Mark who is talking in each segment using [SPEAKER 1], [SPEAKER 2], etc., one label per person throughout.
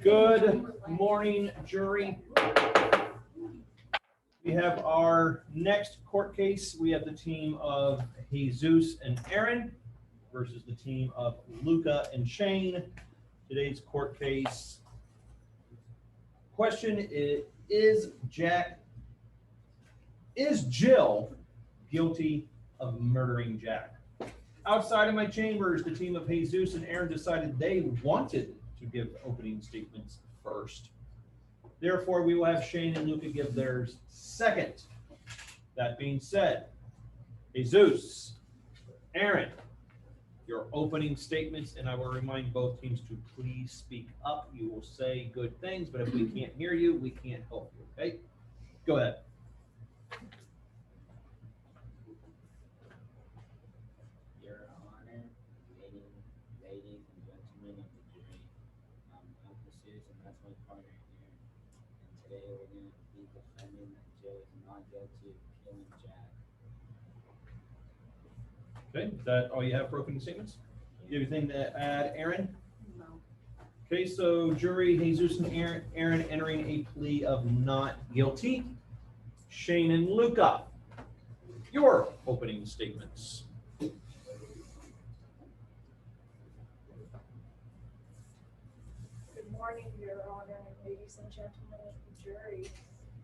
[SPEAKER 1] Good morning, jury. We have our next court case. We have the team of Jesus and Aaron versus the team of Luka and Shane. Today's court case question is Jill guilty of murdering Jack? Outside of my chambers, the team of Jesus and Aaron decided they wanted to give opening statements first. Therefore, we will have Shane and Luka give theirs second. That being said, Jesus, Aaron, your opening statements, and I will remind both teams to please speak up. You will say good things, but if we can't hear you, we can't help you, okay? Go ahead.
[SPEAKER 2] Your Honor, ladies and gentlemen of the jury, I'm Jesus, and that's my partner here. And today we're going to be defending that Jill is not guilty of killing Jack.
[SPEAKER 1] Okay, is that all you have for opening statements? You have anything to add, Aaron?
[SPEAKER 3] No.
[SPEAKER 1] Okay, so jury, Jesus and Aaron entering a plea of not guilty. Shane and Luka, your opening statements.
[SPEAKER 3] Good morning, Your Honor, and ladies and gentlemen of the jury.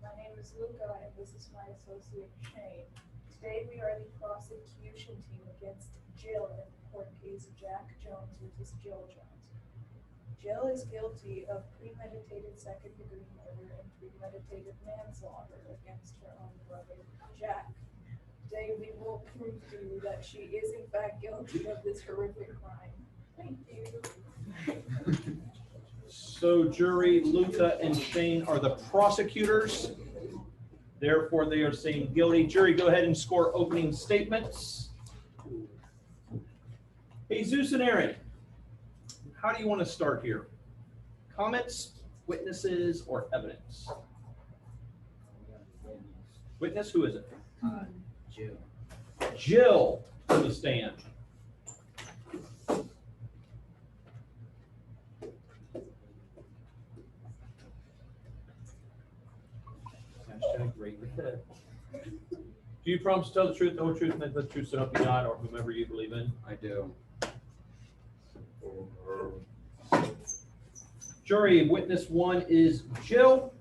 [SPEAKER 3] My name is Luka, and this is my associate Shane. Today we are the prosecution team against Jill in the court case of Jack Jones versus Jill Jones. Jill is guilty of premeditated second-degree murder and premeditated manslaughter against her own brother, Jack. Today we will prove to you that she is in fact guilty of this horrific crime. Thank you.
[SPEAKER 1] So jury, Luka and Shane are the prosecutors. Therefore, they are saying guilty. Jury, go ahead and score opening statements. Jesus and Aaron, how do you want to start here? Comments, witnesses, or evidence?
[SPEAKER 2] We have a witness,
[SPEAKER 1] Witness, who is it?
[SPEAKER 2] Jill.
[SPEAKER 1] Jill to the stand. Hashtag rate your head. Do you promise to tell the truth, the whole truth, and nothing but the truth, so help you God, or whomever you believe in?
[SPEAKER 2] I do.
[SPEAKER 1] Jury, witness one is Jill.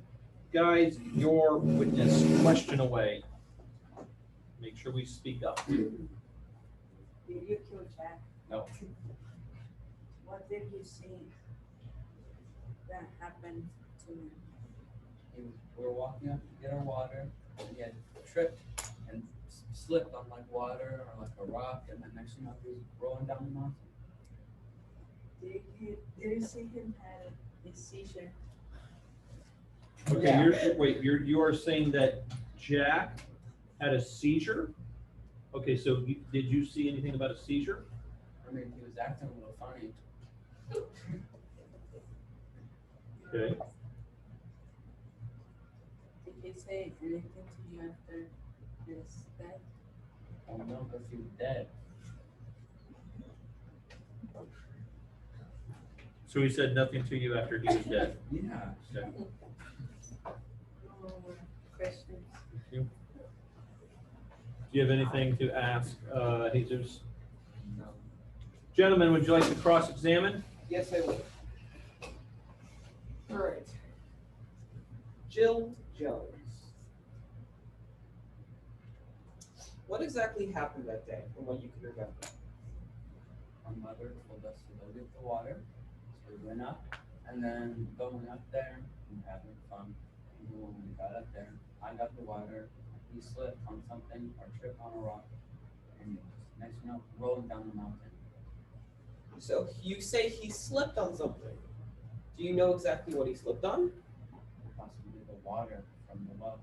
[SPEAKER 1] Guys, your witness, question away. Make sure we speak up.
[SPEAKER 4] Did you kill Jack?
[SPEAKER 1] No.
[SPEAKER 4] What did you see that happened to him?
[SPEAKER 5] We were walking up to get our water, and he had tripped and slipped on like water or like a rock, and then next thing you know, he was rolling down the mountain.
[SPEAKER 4] Did you see him had a seizure?
[SPEAKER 1] Okay,
[SPEAKER 5] Yeah.
[SPEAKER 1] you are saying that Jack had a seizure? Okay, so did you see anything about a seizure?
[SPEAKER 5] I mean, he was acting a little funny.
[SPEAKER 1] Okay.
[SPEAKER 4] Did he say anything to you after his death?
[SPEAKER 5] I don't know because he was dead.
[SPEAKER 1] So he said nothing to you after he was dead?
[SPEAKER 5] Yeah.
[SPEAKER 1] Okay.
[SPEAKER 4] No more questions.
[SPEAKER 1] Thank you. Do you have anything to ask, Jesus?
[SPEAKER 5] No.
[SPEAKER 1] Gentlemen, would you like to cross-examine?
[SPEAKER 6] Yes, I will. All right. Jill Jones. What exactly happened that day from what you can remember?
[SPEAKER 5] My mother told us to go get the water, so we went up, and then going up there and having fun. And when we got up there, I got the water, he slipped on something or tripped on a rock, and next thing you know, rolling down the mountain.
[SPEAKER 6] So you say he slipped on something. Do you know exactly what he slipped on?
[SPEAKER 5] Possibly the water from the well.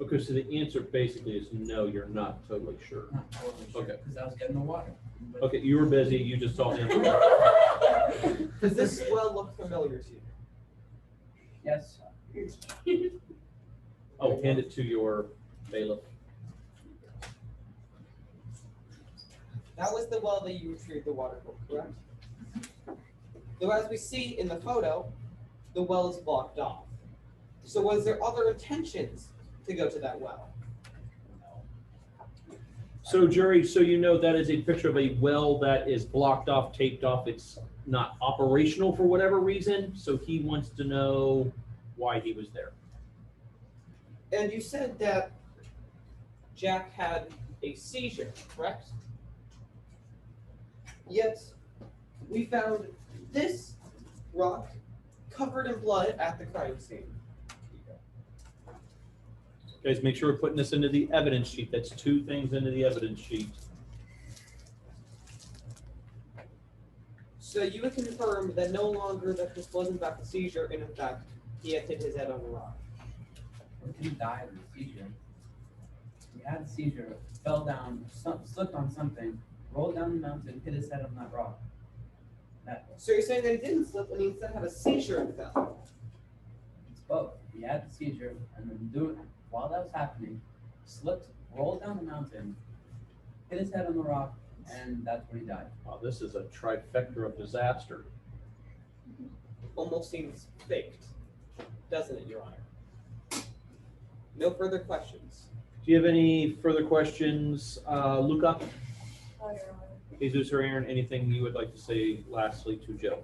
[SPEAKER 1] Okay, so the answer basically is no, you're not totally sure.
[SPEAKER 5] Not totally sure,
[SPEAKER 1] Okay.
[SPEAKER 5] because I was getting the water. But
[SPEAKER 1] Okay, you were busy, you just saw him.
[SPEAKER 6] Does this well look familiar to you?
[SPEAKER 5] yes,
[SPEAKER 1] Oh, hand it to your bailiff.
[SPEAKER 6] That was the well that you retrieved the water from, correct? Though as we see in the photo, the well is blocked off. So was there other intentions to go to that well?
[SPEAKER 1] So jury, so you know that is a picture of a well that is blocked off, taped off. It's not operational for whatever reason. So he wants to know why he was there.
[SPEAKER 6] And you said that Jack had a seizure, correct? Yet, we found this rock covered in blood at the crime scene.
[SPEAKER 1] Guys, make sure we're putting this into the evidence sheet. That's 2 things into the evidence sheet.
[SPEAKER 6] So you would confirm that no longer that this wasn't about the seizure, and in fact, he had hit his head on the rock.
[SPEAKER 5] He died of a seizure. He had a seizure, fell down, slipped on something, rolled down the mountain, hit his head on that rock.
[SPEAKER 6] So you're saying that he didn't slip and he instead had a seizure and fell?
[SPEAKER 5] It's both. He had the seizure, and then while that was happening, slipped, rolled down the mountain, hit his head on the rock, and that's when he died.
[SPEAKER 1] Wow, this is a trifecta of disaster.
[SPEAKER 6] Almost seems faked, doesn't it, Your Honor? No further questions.
[SPEAKER 1] Do you have any further questions, Luka,
[SPEAKER 3] Oh, Your Honor.
[SPEAKER 1] Jesus, or Aaron? Anything you would like to say lastly to Joe?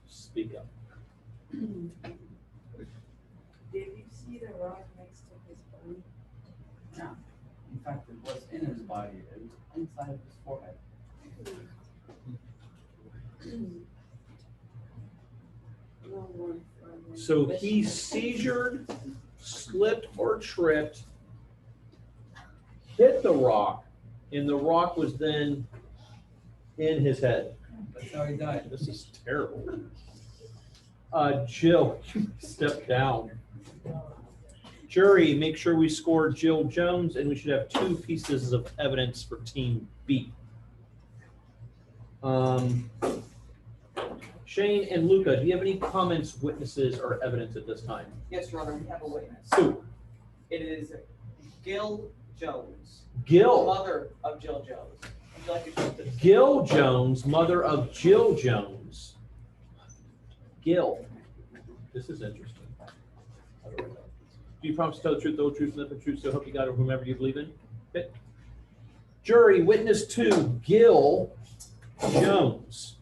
[SPEAKER 1] Speak up.
[SPEAKER 4] Did you see the rock next to his body?
[SPEAKER 5] No. In fact, it was in his body. It was inside of his forehead.
[SPEAKER 4] No one from
[SPEAKER 1] So he seizured, slipped or tripped, hit the rock, and the rock was then in his head.
[SPEAKER 5] That's how he died.
[SPEAKER 1] This is terrible. Jill, step down. Jury, make sure we score Jill Jones, and we should have 2 pieces of evidence for Team B. Shane and Luka, do you have any comments, witnesses, or evidence at this time?
[SPEAKER 6] Yes, Your Honor, we have a witness.
[SPEAKER 1] Who?
[SPEAKER 6] It is Gil Jones,
[SPEAKER 1] Gil.
[SPEAKER 6] mother of Jill Jones. Would you like to show this?
[SPEAKER 1] Gil Jones, mother of Jill Jones. Gil. This is interesting. Do you promise to tell the truth, the whole truth, and nothing but the truth, so help you God or whomever you believe in? Okay. Jury, witness 2, Gil Jones.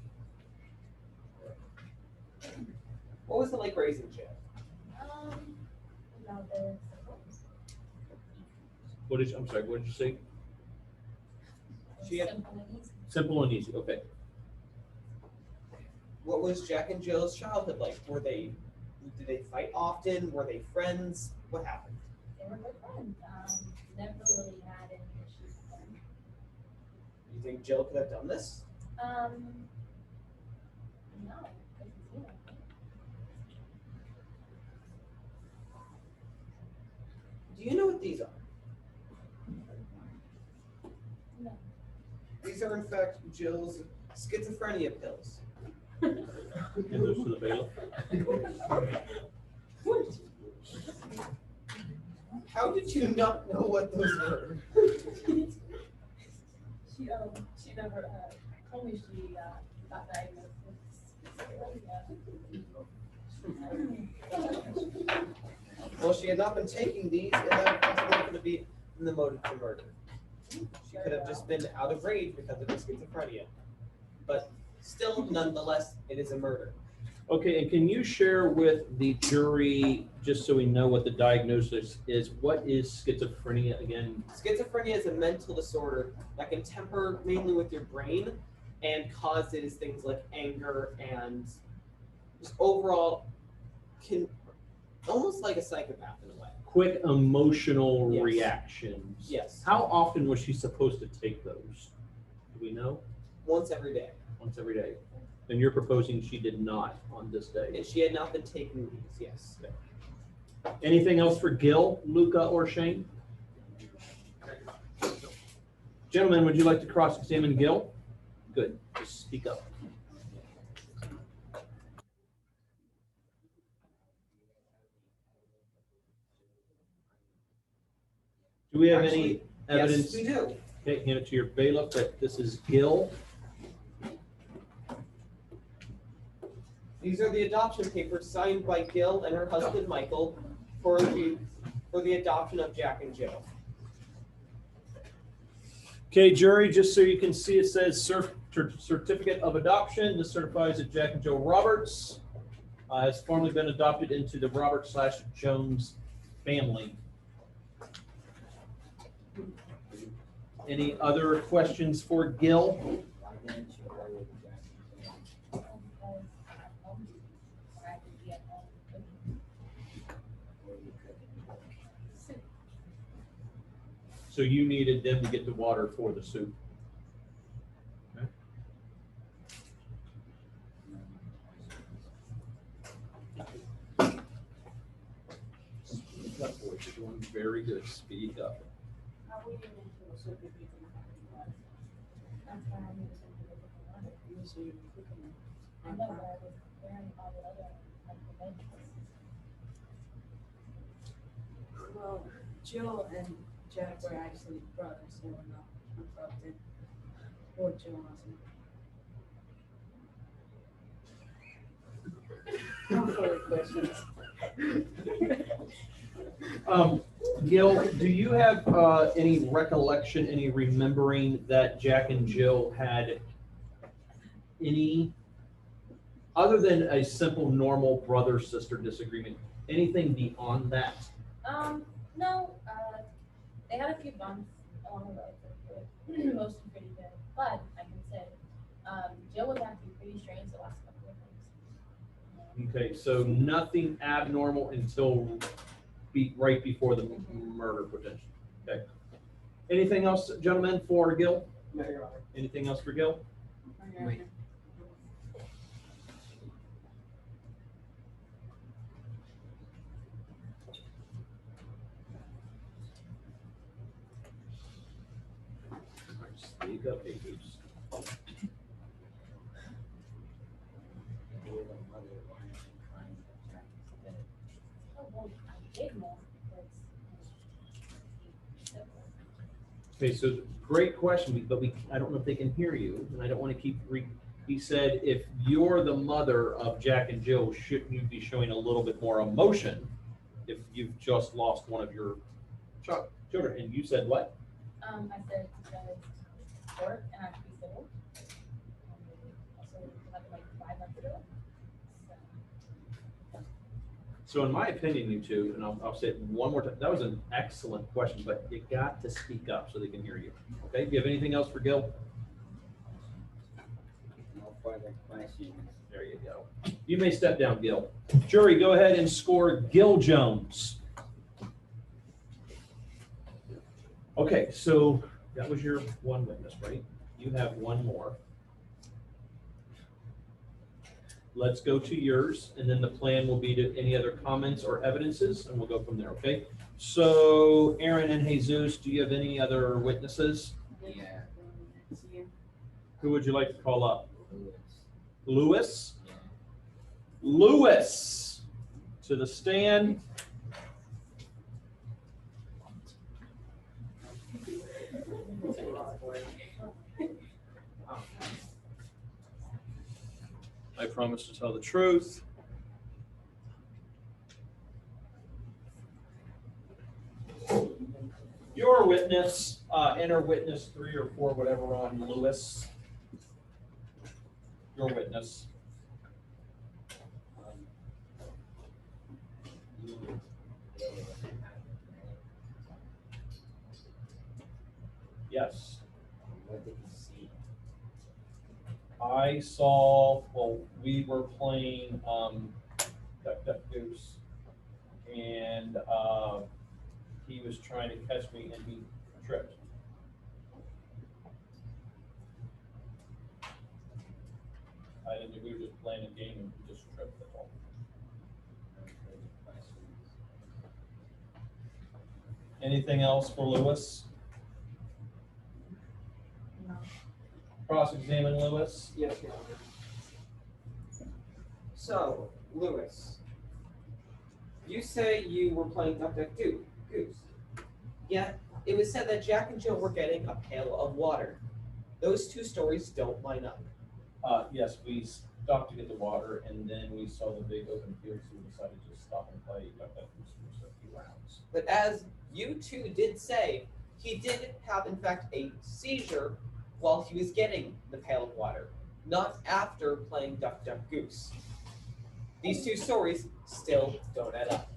[SPEAKER 6] What was it like raising Jill?
[SPEAKER 3] Not there, suppose.
[SPEAKER 1] I'm sorry, what did you say?
[SPEAKER 6] She had,
[SPEAKER 3] Simple and easy.
[SPEAKER 1] Simple and easy, okay.
[SPEAKER 6] what was Jack and Jill's childhood like? Did they fight often? Were they friends? What happened?
[SPEAKER 3] They were good friends. Never really had any issues with them.
[SPEAKER 6] You think Jill could have done this?
[SPEAKER 3] No. Couldn't see them.
[SPEAKER 6] Do you know what these are?
[SPEAKER 3] No.
[SPEAKER 6] These are in fact Jill's schizophrenia pills.
[SPEAKER 1] And those to the bailiff.
[SPEAKER 6] How did you not know what those were?
[SPEAKER 3] She never told me she got diagnosed with schizophrenia.
[SPEAKER 6] Well, she had not been taking these, and that possibly going to be in the motive to murder. She could have just been out of rage because of her schizophrenia. But still, nonetheless, it is a murder.
[SPEAKER 1] Okay, and can you share with the jury, just so we know what the diagnosis is, what is schizophrenia again?
[SPEAKER 6] Schizophrenia is a mental disorder that can temper mainly with your brain and causes things like anger and just overall can almost like a psychopath in a way.
[SPEAKER 1] Quick emotional
[SPEAKER 6] Yes.
[SPEAKER 1] reactions.
[SPEAKER 6] Yes,
[SPEAKER 1] How often was she supposed to take those? Do we know?
[SPEAKER 6] once every day.
[SPEAKER 1] Once every day. And you're proposing she did not on this day.
[SPEAKER 6] And she had not been taking these, yes.
[SPEAKER 1] Anything else for Gil, Luka, or Shane? Gentlemen, would you like to cross-examine Gil? Good. Just speak up. Do we have any evidence?
[SPEAKER 6] Yes, we do.
[SPEAKER 1] Okay, hand it to your bailiff that this is Gil.
[SPEAKER 6] These are the adoption papers signed by Gil and her husband Michael for the adoption of Jack and Jill.
[SPEAKER 1] Okay, jury, just so you can see, it says certificate of adoption. This certifies that Jack and Jill Roberts has formally been adopted into the Roberts/Jones family. Any other questions for Gil?
[SPEAKER 2] Why didn't you go with Jack and Jill?
[SPEAKER 7] Because I'm home, or I could be at home cooking
[SPEAKER 2] Or you couldn't?
[SPEAKER 7] soup.
[SPEAKER 1] So you needed them to get the water for the soup. Okay. Speak up, boys. You're doing very good. Speak up.
[SPEAKER 4] How will you make the soup if you don't have any water?
[SPEAKER 7] That's why I needed something to cook water.
[SPEAKER 4] You say you're cooking it.
[SPEAKER 7] I know, but I was preparing all the other, like, the vegetables.
[SPEAKER 4] Well, Jill and Jack were actually brothers, they were not adopted. Or Jill wasn't. No further questions.
[SPEAKER 1] Gil, do you have any recollection, any remembering that Jack and Jill had any, other than a simple normal brother-sister disagreement, anything beyond that?
[SPEAKER 7] No, they had a few bumps along the way, but mostly pretty good. But I can say, Jill was actually pretty strange the last couple of things.
[SPEAKER 1] Okay, so nothing abnormal until right before the murder potential. Okay. Anything else, gentlemen, for Gil?
[SPEAKER 6] No, Your Honor.
[SPEAKER 1] Anything else for Gil?
[SPEAKER 2] Wait.
[SPEAKER 1] Speak up, Jesus.
[SPEAKER 2] If you were the mother, why aren't you crying that Jack is dead?
[SPEAKER 7] Oh, well, I did know, but
[SPEAKER 1] Okay, so great question, but I don't know if they can hear you, and I don't want to keep he said, if you're the mother of Jack and Jill, shouldn't you be showing a little bit more emotion if you've just lost one of your children? And you said what?
[SPEAKER 7] I said because work and I have to be civil. Also, like 5 months ago.
[SPEAKER 1] So in my opinion, you two, and I'll say it one more time, that was an excellent question, but you got to speak up so they can hear you. Okay, do you have anything else for Gil?
[SPEAKER 2] No further questions.
[SPEAKER 1] There you go. You may step down, Gil. Jury, go ahead and score Gil Jones. Okay, so that was your one witness, right? You have one more. Let's go to yours, and then the plan will be to any other comments or evidences, and we'll go from there, okay? So Aron and Jesus, do you have any other witnesses?
[SPEAKER 2] Yeah.
[SPEAKER 1] Who would you like to call up?
[SPEAKER 2] Lewis.
[SPEAKER 1] Lewis?
[SPEAKER 2] Yeah.
[SPEAKER 1] Lewis, to the stand. I promise to tell the truth. Your witness, enter witness 3 or 4, whatever, on Lewis. Your witness.
[SPEAKER 2] You really wasn't happy, right?
[SPEAKER 1] Yes.
[SPEAKER 2] What did you see?
[SPEAKER 1] I saw, well, we were playing Duck Duck Goose, and he was trying to catch me and he tripped. I didn't think we were just playing a game and he just tripped, that's all.
[SPEAKER 2] No further questions.
[SPEAKER 1] Anything else for Lewis?
[SPEAKER 7] No.
[SPEAKER 1] cross-examine Lewis.
[SPEAKER 6] Yes, Your Honor. So, Lewis, you say you were playing Duck Duck Goose. Yet, it was said that Jack and Jill were getting a pail of water. Those two stories don't line up.
[SPEAKER 1] Yes, we stopped to get the water, and then we saw the big open field, so we decided to stop and play Duck Duck Goose for a few rounds.
[SPEAKER 6] But as you two did say, he did have, in fact, a seizure while he was getting the pail of water, not after playing Duck Duck Goose. These two stories still don't add up.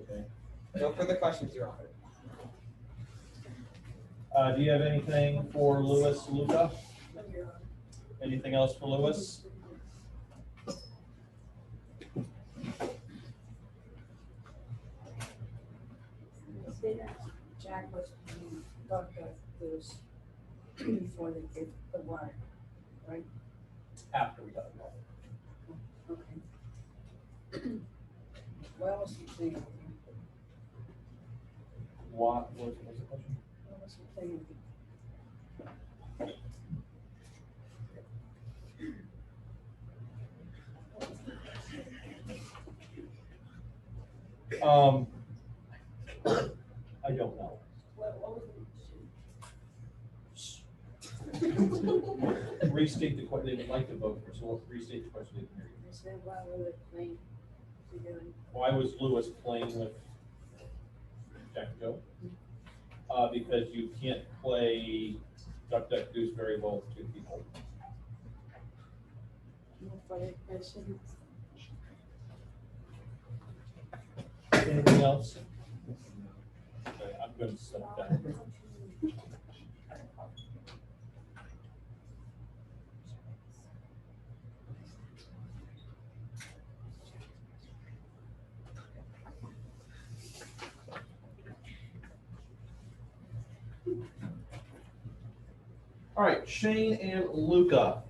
[SPEAKER 1] Okay.
[SPEAKER 6] No further questions, Your Honor.
[SPEAKER 1] Do you have anything for Lewis, Luka? Anything else for Lewis?
[SPEAKER 4] You say that Jack was being Duck Duck Goose before they did the water, right?
[SPEAKER 1] After we got the water.
[SPEAKER 4] Okay. What else you think?
[SPEAKER 1] What was the question?
[SPEAKER 4] What was you thinking?
[SPEAKER 1] I don't know.
[SPEAKER 4] What was
[SPEAKER 1] Restate the question. They would like to vote for, so we'll restate the question. They can hear you.
[SPEAKER 4] I said, why were they playing together?
[SPEAKER 1] Why was Lewis playing with Jack and Joe? Because you can't play Duck Duck Goose very well with two people.
[SPEAKER 4] No further questions?
[SPEAKER 1] Anything else? Okay, I'm going to step down. All right, Shane and Luka,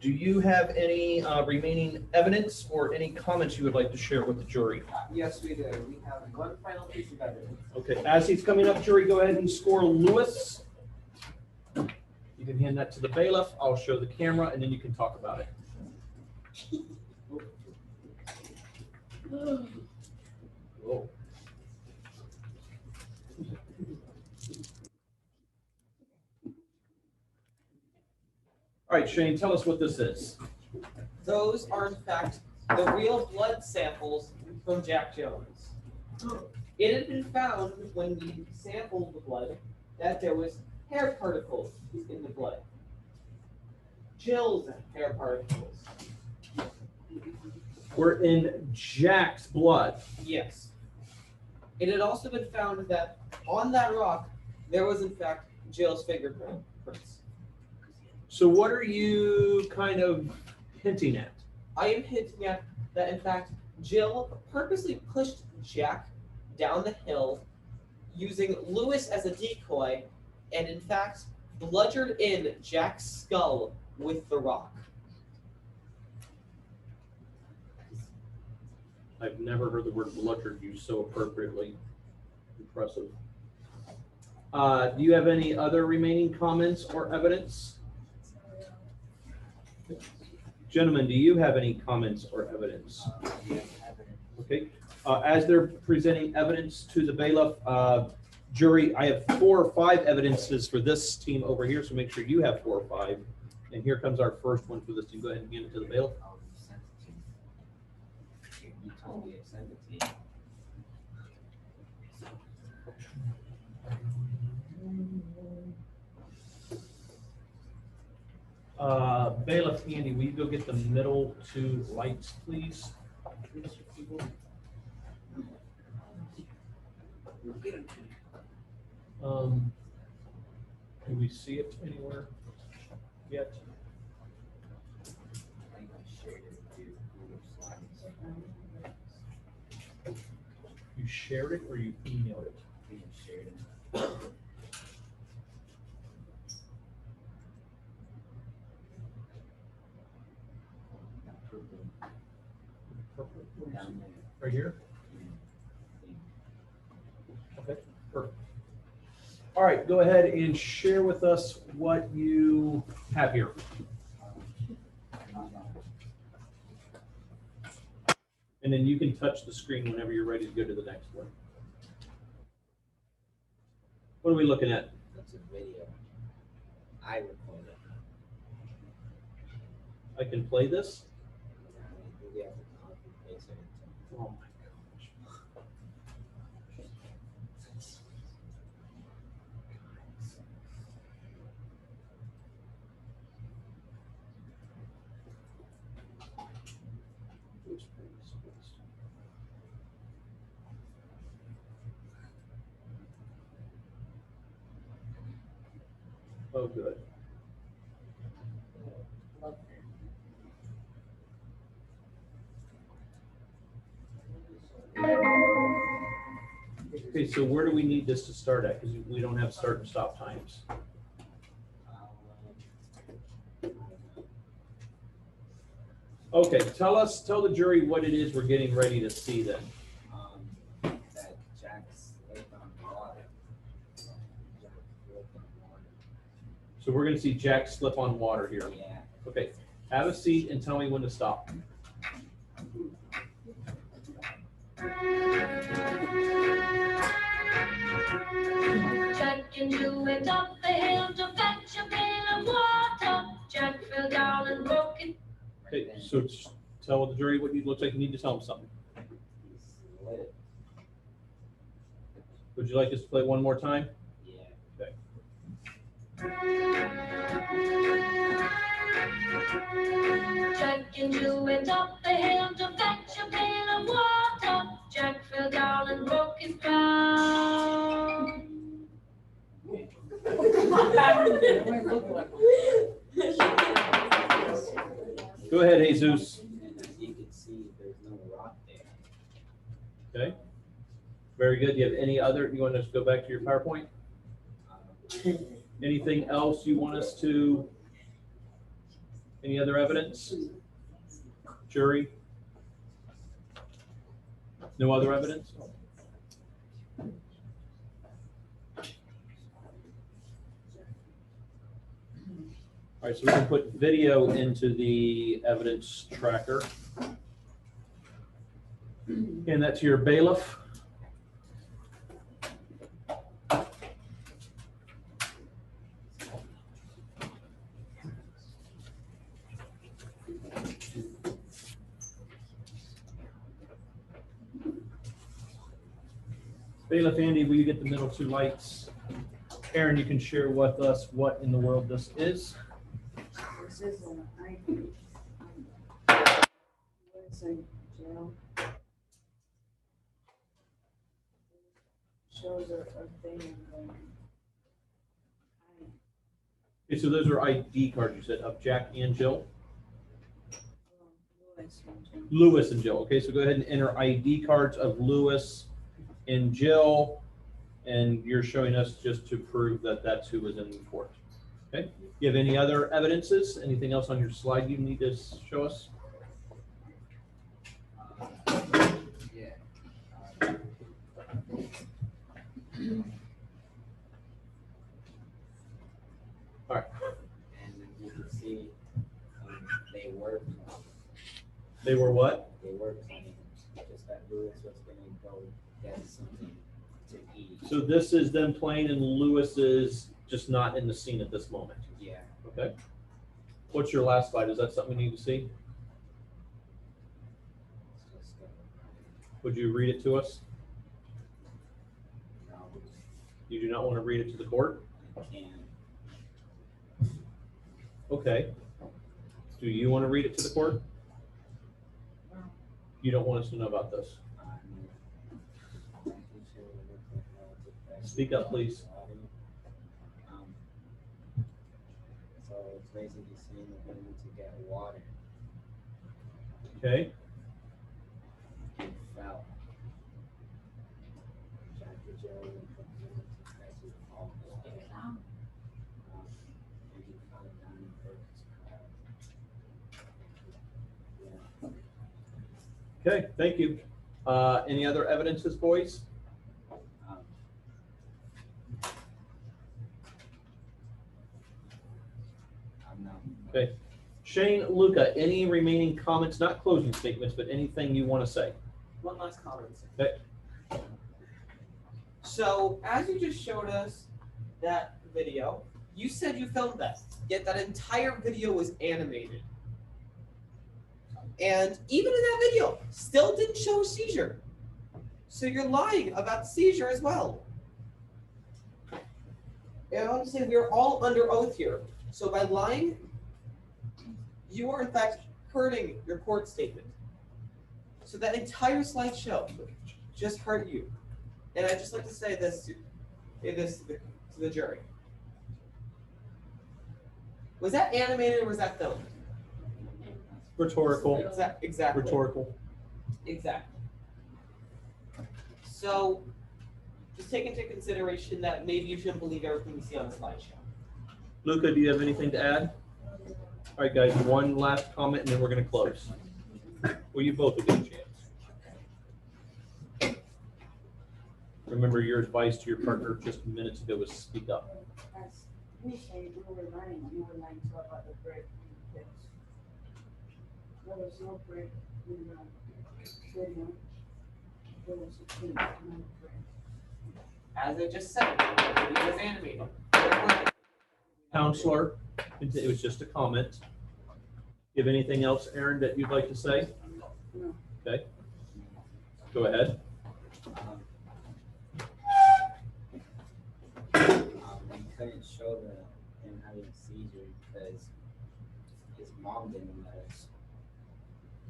[SPEAKER 1] do you have any remaining evidence or any comments you would like to share with the jury?
[SPEAKER 6] Yes, we do. We have one final piece of evidence.
[SPEAKER 1] Okay, as he's coming up, jury, go ahead and score Lewis. You can hand that to the bailiff. I'll show the camera, and then you can talk about it. Whoa. All right, Shane, tell us what this is.
[SPEAKER 6] Those are, in fact, the real blood samples from Jack Jones. It had been found when we sampled the blood that there was hair particles in the blood. Jill's hair particles.
[SPEAKER 1] We're in Jack's blood.
[SPEAKER 6] Yes. It had also been found that on that rock, there was, in fact, Jill's fingerprints.
[SPEAKER 1] So what are you kind of hinting at?
[SPEAKER 6] I am hinting at that, in fact, Jill purposely pushed Jack down the hill using Lewis as a decoy and, in fact, bludgeoned in Jack's skull with the rock.
[SPEAKER 1] I've never heard the word bludgeon used so appropriately. Impressive. Do you have any other remaining comments or evidence? Gentlemen, do you have any comments or evidence? Okay. As they're presenting evidence to the bailiff, jury, I have 4 or 5 evidences for this team over here, so make sure you have 4 or 5. And here comes our first one for this team. Go ahead and hand it to the bailiff.
[SPEAKER 2] You told me to send it to you.
[SPEAKER 1] Bailiff Andy, will you go get the middle 2 lights, please? Can we see it anywhere yet?
[SPEAKER 2] I think I shared it with you. Google Slides.
[SPEAKER 1] You shared it or you emailed it?
[SPEAKER 2] I think I shared it. Down there.
[SPEAKER 1] Right here? Okay, perfect. All right, go ahead and share with us what you have here. And then you can touch the screen whenever you're ready to go to the next one. What are we looking at?
[SPEAKER 2] That's a video. I recorded.
[SPEAKER 1] I can play this?
[SPEAKER 2] I think we have to copy and paste it.
[SPEAKER 1] Oh my gosh. Oh, good. Okay, so where do we need this to start at? Because we don't have start and stop times. Okay, tell the jury what it is we're getting ready to see then.
[SPEAKER 2] That Jack's slipped on water. Jack slipped on water.
[SPEAKER 1] So we're gonna see Jack slip on water here.
[SPEAKER 2] Yeah.
[SPEAKER 1] Okay, have a seat and tell me when to stop.
[SPEAKER 8] Jack and Jill went up the hill to fetch a pail of water. Jack fell down and broke it.
[SPEAKER 1] Okay, so tell the jury what you looks like you need to tell them something.
[SPEAKER 2] He slipped.
[SPEAKER 1] Would you like us to play one more time?
[SPEAKER 2] Yeah.
[SPEAKER 1] Okay.
[SPEAKER 8] Jack and Jill went up the hill to fetch a pail of water. Jack fell down and broke his crown.
[SPEAKER 1] Go ahead, Jesus.
[SPEAKER 2] And as you can see, there's no rock there.
[SPEAKER 1] Okay. Very good. Do you have any other, you want us to go back to your PowerPoint? Anything else you want us to, any other evidence? Jury? No other evidence? All right, so we can put video into the evidence tracker. And that's your bailiff. Bailiff Andy, will you get the middle two lights? Aaron, you can share with us what in the world this is.
[SPEAKER 4] This is an ID. It's a jail. Shows a thing in there.
[SPEAKER 1] Okay, so those are ID cards you said of Jack and Jill? Lewis and Jill. Okay, so go ahead and enter ID cards of Lewis and Jill, and you're showing us just to prove that that's who was in court. Okay. You have any other evidences? Anything else on your slide you need to show us?
[SPEAKER 2] Yeah.
[SPEAKER 1] All right.
[SPEAKER 2] And as you can see, they worked.
[SPEAKER 1] They were what?
[SPEAKER 2] They worked on it. Just that Lewis was gonna go get something to eat.
[SPEAKER 1] So this is them playing and Lewis is just not in the scene at this moment.
[SPEAKER 2] Yeah.
[SPEAKER 1] Okay. What's your last slide? Is that something we need to see?
[SPEAKER 2] It's just
[SPEAKER 1] Would you read it to us?
[SPEAKER 2] no,
[SPEAKER 1] You do not want to read it to the court?
[SPEAKER 2] I can't.
[SPEAKER 1] Okay. Do you want to read it to the court? You don't want us to know about this? Speak up, please.
[SPEAKER 2] So it's basically saying that they need to get water.
[SPEAKER 1] Okay.
[SPEAKER 2] He fell. Jack and Jill went from him to Cassie all the way. And he fell down and broke his crown. Yeah.
[SPEAKER 1] Okay, thank you. Any other evidences, boys? Okay. Shane, Luka, any remaining comments, not closing statements, but anything you want to say?
[SPEAKER 6] One last comment.
[SPEAKER 1] Okay.
[SPEAKER 6] So, as you just showed us that video, you said you filmed that, yet that entire video was animated. And even in that video, still didn't show a seizure. So you're lying about the seizure as well. And I want to say we are all under oath here. So by lying, you are in fact hurting your court statement. So that entire slideshow just hurt you. And I'd just like to say this to the jury. Was that animated or was that filmed?
[SPEAKER 1] Rhetorical.
[SPEAKER 6] Exactly.
[SPEAKER 1] Rhetorical.
[SPEAKER 6] Exactly. So just take into consideration that maybe you shouldn't believe everything you see on the slideshow.
[SPEAKER 1] Luka, do you have anything to add? All right, guys, one last comment and then we're going to close. Well, you both will get a chance. Remember your advice to your partner just minutes ago was speak up.
[SPEAKER 4] As you say, we were lying. You were lying to about the break in the case. There was no break in the video. There was a change, no break.
[SPEAKER 6] As I just said, it was animated.
[SPEAKER 1] Counselor, it was just a comment. You have anything else, Aron, that you'd like to say?
[SPEAKER 4] No.
[SPEAKER 1] Okay. Go ahead.
[SPEAKER 2] We couldn't show him having a seizure because his mom didn't let us.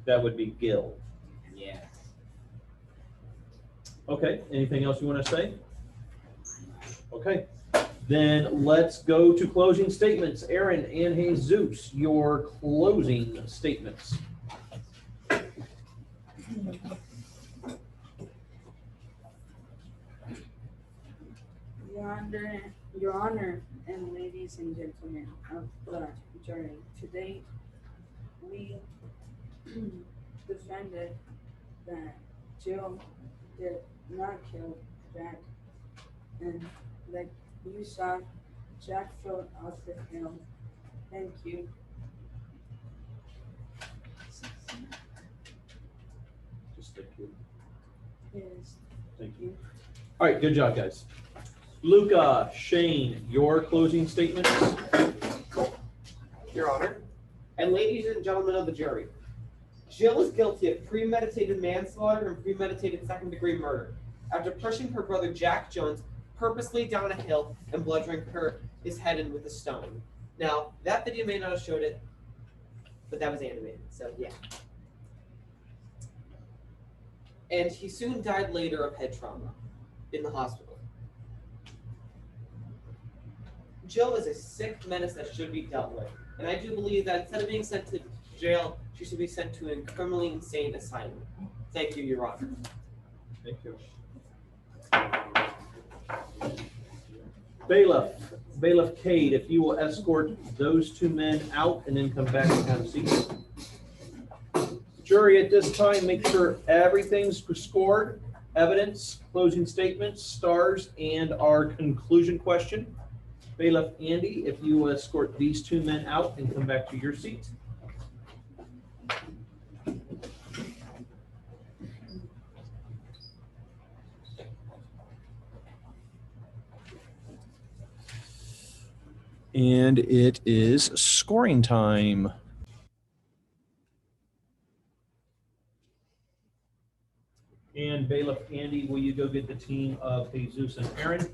[SPEAKER 1] That would be Gil.
[SPEAKER 2] Yeah.
[SPEAKER 1] Okay, anything else you want to say? Okay, then let's go to closing statements. Aron and Jesus, your closing statements.
[SPEAKER 4] Your Honor, and ladies and gentlemen of the jury, today we defended that Jill did not kill Jack, and like you saw, Jack fell off the hill. Thank you.
[SPEAKER 1] Just thank you.
[SPEAKER 4] Yes.
[SPEAKER 1] Thank you. All right, good job, guys. Luka, Shane, your closing statements.
[SPEAKER 6] Your Honor, and ladies and gentlemen of the jury, Jill is guilty of premeditated manslaughter and premeditated second-degree murder after pushing her brother Jack Jones purposely down a hill and bludgeoning his head in with a stone. Now, that video may not have showed it, but that was animated, so yeah. And he soon died later of head trauma in the hospital. Jill is a sick menace that should be dealt with, and I do believe that instead of being sent to jail, she should be sent to a criminally insane asylum. Thank you, Your Honor.
[SPEAKER 1] Thank you. Bailiff Cade, if you will escort those two men out and then come back and have a seat. Jury, at this time, make sure everything's scored, evidence, closing statements, stars, and our conclusion question. Bailiff Andy, if you will escort these two men out and come back to your seat. And it is scoring time. And Bailiff Andy, will you go get the team of Jesus and Aron?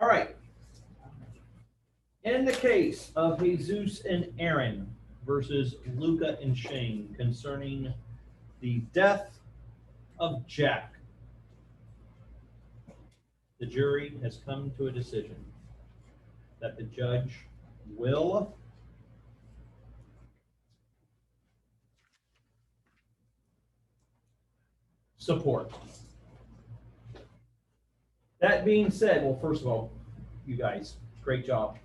[SPEAKER 1] All right. In the case of Jesus and Aron versus Luka and Shane concerning the death of Jack, the jury has come to a decision that the judge will support. That being said, well, first of all, you guys, great job.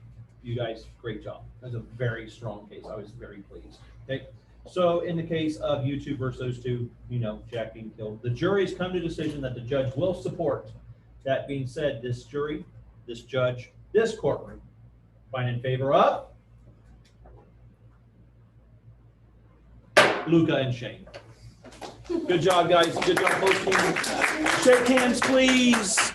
[SPEAKER 1] You guys, great job. That was a very strong case. I was very pleased. Okay. So in the case of you two versus those two, you know, Jack being killed, the jury's come to a decision that the judge will support. That being said, this jury, this judge, this courtroom, find in favor of Luka and Shane. Good job, guys. Good job, both teams. Shake hands, please.